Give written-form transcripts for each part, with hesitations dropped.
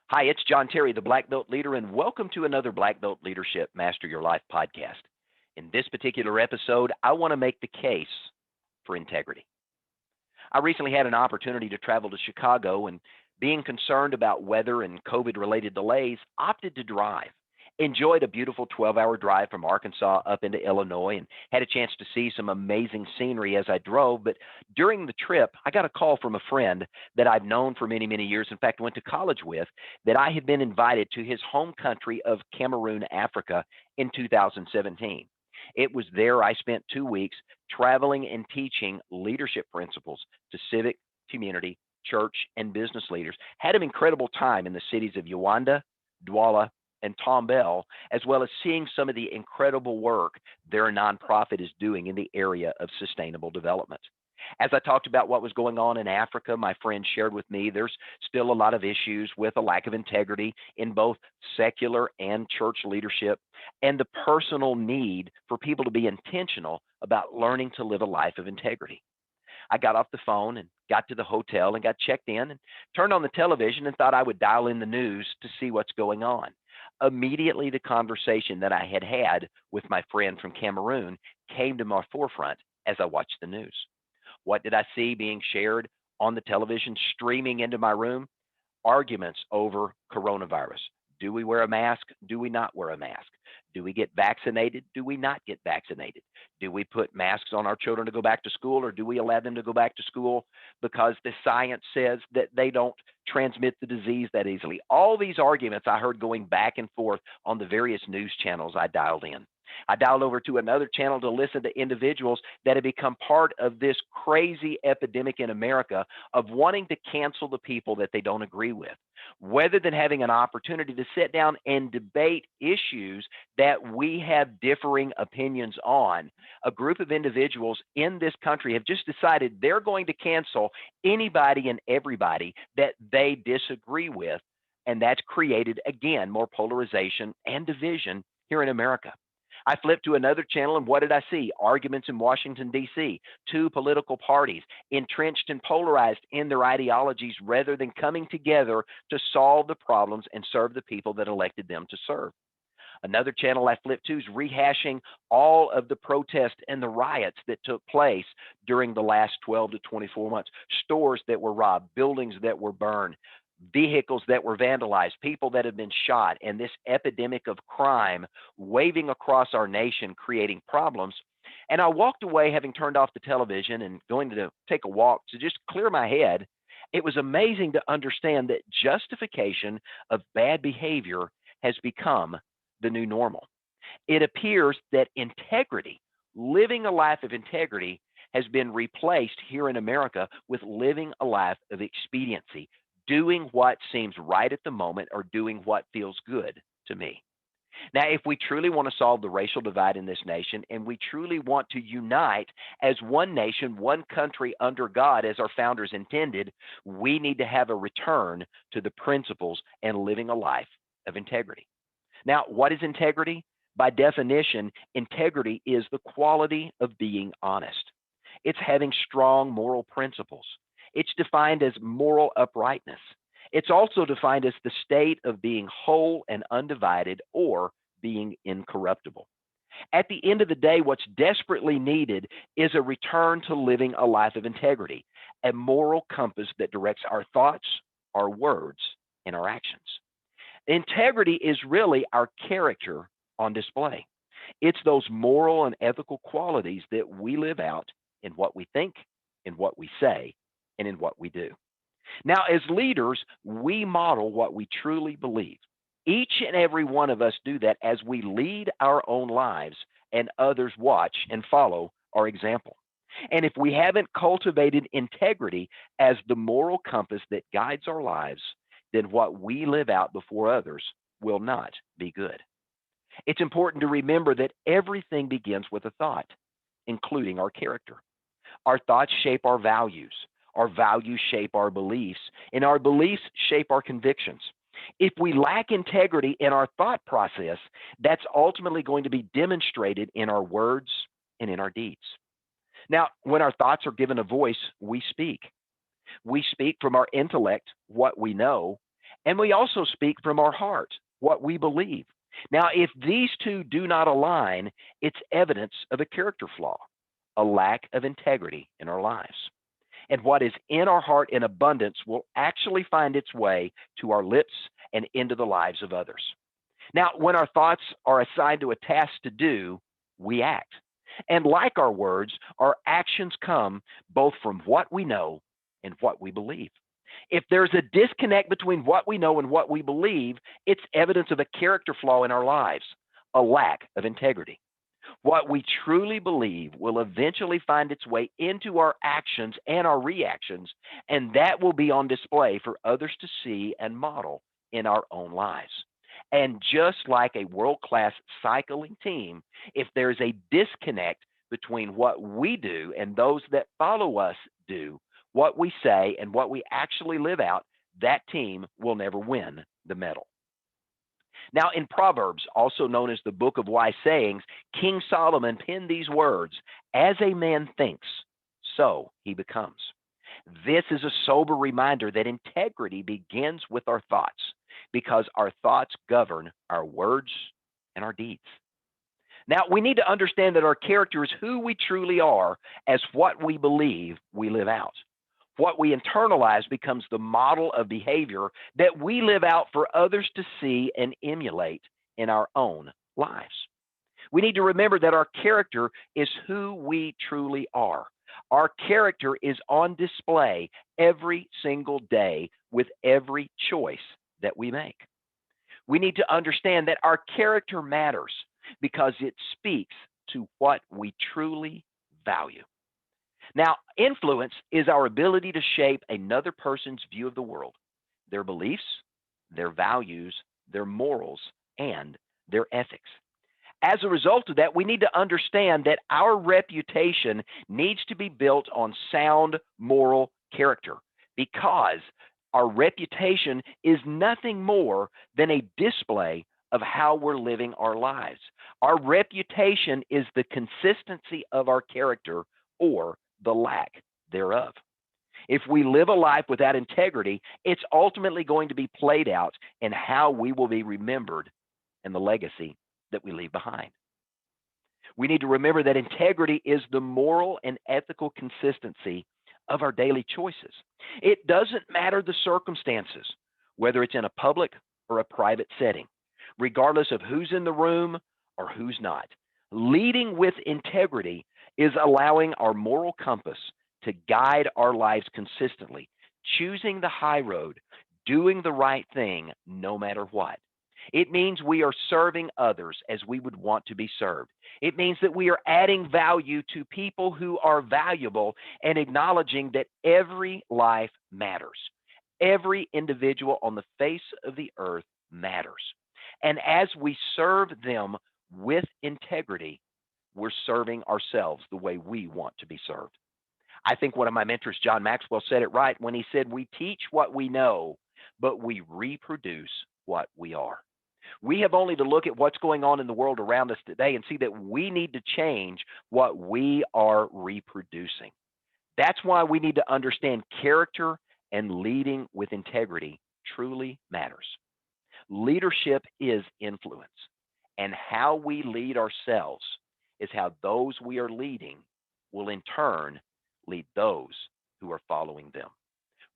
Hi, it's John Terry, the Black Belt Leader, and welcome to another Black Belt Leadership Master Your Life podcast. In this particular episode, I want to make the case for integrity. I recently had an opportunity to travel to Chicago and, being concerned about weather and COVID related delays, opted to drive. Enjoyed a beautiful 12-hour drive from Arkansas up into Illinois and had a chance to see some amazing scenery as I drove. But during the trip, I got a call from a friend that I've known for many, many years. In fact, went to college with, that I had been invited to his home country of Cameroon, Africa in 2017. It was there I spent 2 weeks traveling and teaching leadership principles to civic, community, church, and business leaders. Had an incredible time in the cities of Yaoundé, Douala, and Tomball, as well as seeing some of the incredible work their nonprofit is doing in the area of sustainable development. As I talked about what was going on in Africa, my friend shared with me there's still a lot of issues with a lack of integrity in both secular and church leadership, and the personal need for people to be intentional about learning to live a life of integrity. I got off the phone and got to the hotel and got checked in and turned on the television and thought I would dial in the news to see what's going on. Immediately, the conversation that I had had with my friend from Cameroon came to my forefront as I watched the news. What did I see being shared on the television, streaming into my room? Arguments over coronavirus. Do we wear a mask? Do we not wear a mask? Do we get vaccinated? Do we not get vaccinated? Do we put masks on our children to go back to school, or do we allow them to go back to school because the science says that they don't transmit the disease that easily? All these arguments I heard going back and forth on the various news channels I dialed in. I dialed over to another channel to listen to individuals that have become part of this crazy epidemic in America of wanting to cancel the people that they don't agree with, rather than having an opportunity to sit down and debate issues that we have differing opinions on. A group of individuals in this country have just decided they're going to cancel anybody and everybody that they disagree with, and that's created, again, more polarization and division here in America. I flipped to another channel, and what did I see? Arguments in Washington, D.C. Two political parties entrenched and polarized in their ideologies rather than coming together to solve the problems and serve the people that elected them to serve. Another channel I flipped to is rehashing all of the protests and the riots that took place during the last 12 to 24 months. Stores that were robbed, buildings that were burned, vehicles that were vandalized, people that have been shot, and this epidemic of crime waving across our nation, creating problems. And I walked away having turned off the television and going to take a walk to just clear my head. It was amazing to understand that justification of bad behavior has become the new normal. It appears that integrity, living a life of integrity, has been replaced here in America with living a life of expediency, doing what seems right at the moment or doing what feels good to me. Now, if we truly want to solve the racial divide in this nation, and we truly want to unite as one nation, one country under God as our founders intended, we need to have a return to the principles and living a life of integrity. Now, what is integrity? By definition, integrity is the quality of being honest. It's having strong moral principles. It's defined as moral uprightness. It's also defined as the state of being whole and undivided, or being incorruptible. At the end of the day, what's desperately needed is a return to living a life of integrity, a moral compass that directs our thoughts, our words, and our actions. Integrity is really our character on display. It's those moral and ethical qualities that we live out in what we think, in what we say, and in what we do. Now, as leaders, we model what we truly believe. Each and every one of us do that as we lead our own lives, and others watch and follow our example. And if we haven't cultivated integrity as the moral compass that guides our lives, then what we live out before others will not be good. It's important to remember that everything begins with a thought, including our character. Our thoughts shape our values shape our beliefs, and our beliefs shape our convictions. If we lack integrity in our thought process, that's ultimately going to be demonstrated in our words and in our deeds. Now, when our thoughts are given a voice, we speak. We speak from our intellect what we know, And we also speak from our heart what we believe. Now, if these two do not align, it's evidence of a character flaw, a lack of integrity in our lives. And what is in our heart in abundance will actually find its way to our lips and into the lives of others. Now, when our thoughts are assigned to a task to do, we act. And like our words, our actions come both from what we know and what we believe. If there's a disconnect between what we know and what we believe, it's evidence of a character flaw in our lives, a lack of integrity. What we truly believe will eventually find its way into our actions and our reactions, and that will be on display for others to see and model in our own lives. And just like a world-class cycling team, if there's a disconnect between what we do and those that follow us do, what we say and what we actually live out, that team will never win the medal. Now, in Proverbs, also known as the Book of Wise Sayings, King Solomon penned these words, "As a man thinks, so he becomes." This is a sober reminder that integrity begins with our thoughts, because our thoughts govern our words and our deeds. Now, we need to understand that our character is who we truly are as what we believe we live out. What we internalize becomes the model of behavior that we live out for others to see and emulate in our own lives. We need to remember that our character is who we truly are. Our character is on display every single day with every choice that we make. We need to understand that our character matters because it speaks to what we truly value. Now, influence is our ability to shape another person's view of the world, their beliefs, their values, their morals, and their ethics. As a result of that, we need to understand that our reputation needs to be built on sound moral character, because our reputation is nothing more than a display of how we're living our lives. Our reputation is the consistency of our character or the lack thereof. If we live a life without integrity, it's ultimately going to be played out in how we will be remembered and the legacy that we leave behind. We need to remember that integrity is the moral and ethical consistency of our daily choices. It doesn't matter the circumstances, whether it's in a public or a private setting, regardless of who's in the room or who's not. Leading with integrity is allowing our moral compass to guide our lives consistently, choosing the high road, doing the right thing no matter what. It means we are serving others as we would want to be served. It means that we are adding value to people who are valuable and acknowledging that every life matters. Every individual on the face of the earth matters. And as we serve them with integrity, we're serving ourselves the way we want to be served. I think one of my mentors, John Maxwell, said it right when he said, "We teach what we know, but we reproduce what we are." We have only to look at what's going on in the world around us today and see that we need to change what we are reproducing. That's why we need to understand character and leading with integrity truly matters. Leadership is influence, and how we lead ourselves is how those we are leading will in turn lead those who are following them.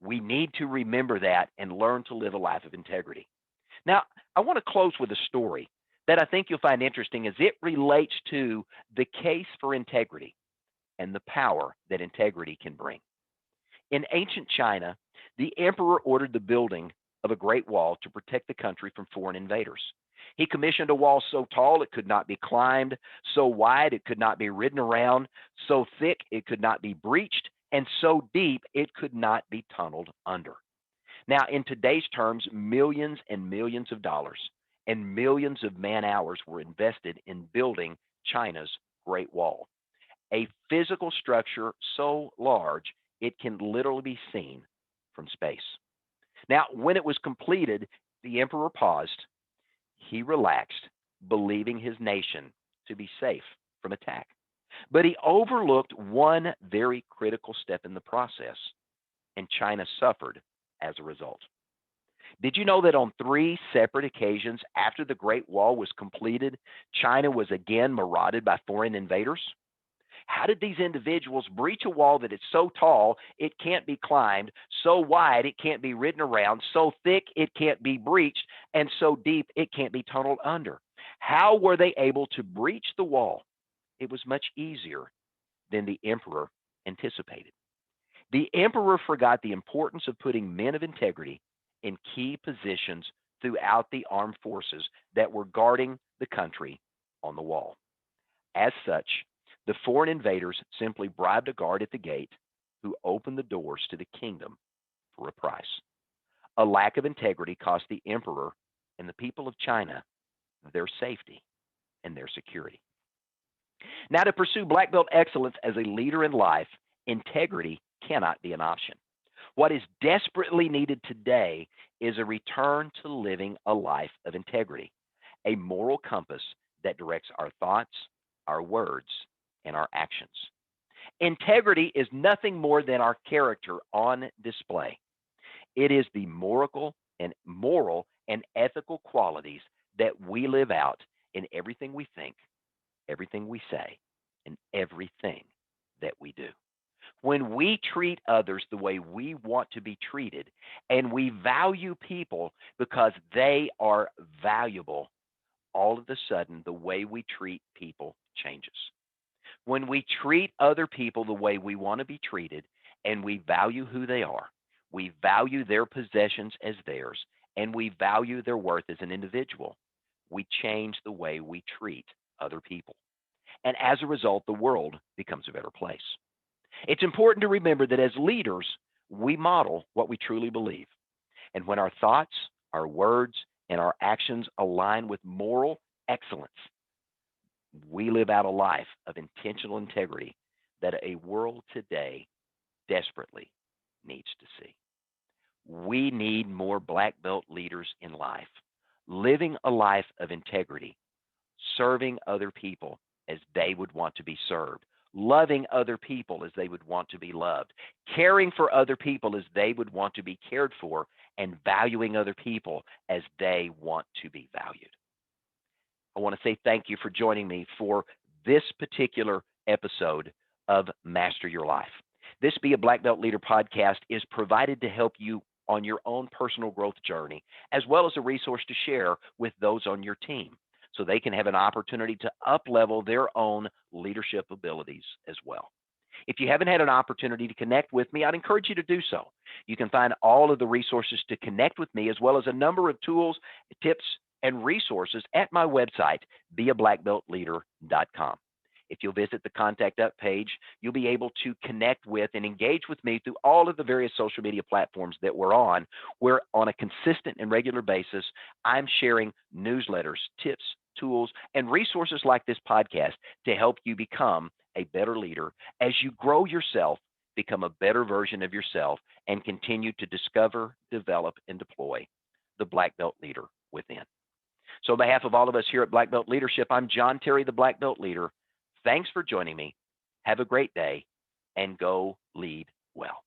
We need to remember that and learn to live a life of integrity. Now, I want to close with a story that I think you'll find interesting as it relates to the case for integrity and the power that integrity can bring. In ancient China, the emperor ordered the building of a great wall to protect the country from foreign invaders. He commissioned a wall so tall it could not be climbed, so wide it could not be ridden around, so thick it could not be breached, and so deep it could not be tunneled under. Now, in today's terms, millions and millions of dollars and millions of man-hours were invested in building China's Great Wall, a physical structure so large it can literally be seen from space. Now, when it was completed, the emperor paused. He relaxed, believing his nation to be safe from attack. But he overlooked one very critical step in the process, and China suffered as a result. Did you know that on three separate occasions after the Great Wall was completed, China was again marauded by foreign invaders? How did these individuals breach a wall that is so tall it can't be climbed, so wide it can't be ridden around, so thick it can't be breached, and so deep it can't be tunneled under? How were they able to breach the wall? It was much easier than the emperor anticipated. The emperor forgot the importance of putting men of integrity in key positions throughout the armed forces that were guarding the country on the wall. As such, the foreign invaders simply bribed a guard at the gate who opened the doors to the kingdom for a price. A lack of integrity cost the emperor and the people of China their safety and their security. Now, to pursue black belt excellence as a leader in life, integrity cannot be an option. What is desperately needed today is a return to living a life of integrity, a moral compass that directs our thoughts, our words, and our actions. Integrity is nothing more than our character on display. It is the moral and ethical qualities that we live out in everything we think, everything we say, and everything that we do. When we treat others the way we want to be treated, and we value people because they are valuable, all of a sudden the way we treat people changes. When we treat other people the way we want to be treated, and we value who they are, we value their possessions as theirs, and we value their worth as an individual, we change the way we treat other people. And as a result, the world becomes a better place. It's important to remember that as leaders, we model what we truly believe. And when our thoughts, our words, and our actions align with moral excellence, we live out a life of intentional integrity that a world today desperately needs to see. We need more black belt leaders in life, living a life of integrity, serving other people as they would want to be served, loving other people as they would want to be loved, caring for other people as they would want to be cared for, and valuing other people as they want to be valued. I want to say thank you for joining me for this particular episode of Master Your Life. This Be a Black Belt Leader podcast is provided to help you on your own personal growth journey, as well as a resource to share with those on your team so they can have an opportunity to up-level their own leadership abilities as well. If you haven't had an opportunity to connect with me, I'd encourage you to do so. You can find all of the resources to connect with me, as well as a number of tools, tips, and resources at my website, beablackbeltleader.com. If you'll visit the Contact Us page, you'll be able to connect with and engage with me through all of the various social media platforms that we're on, where on a consistent and regular basis, I'm sharing newsletters, tips, tools, and resources like this podcast to help you become a better leader as you grow yourself, become a better version of yourself, and continue to discover, develop, and deploy the Black Belt leader within. So on behalf of all of us here at Black Belt Leadership, I'm John Terry, the Black Belt Leader. Thanks for joining me. Have a great day, and go lead well.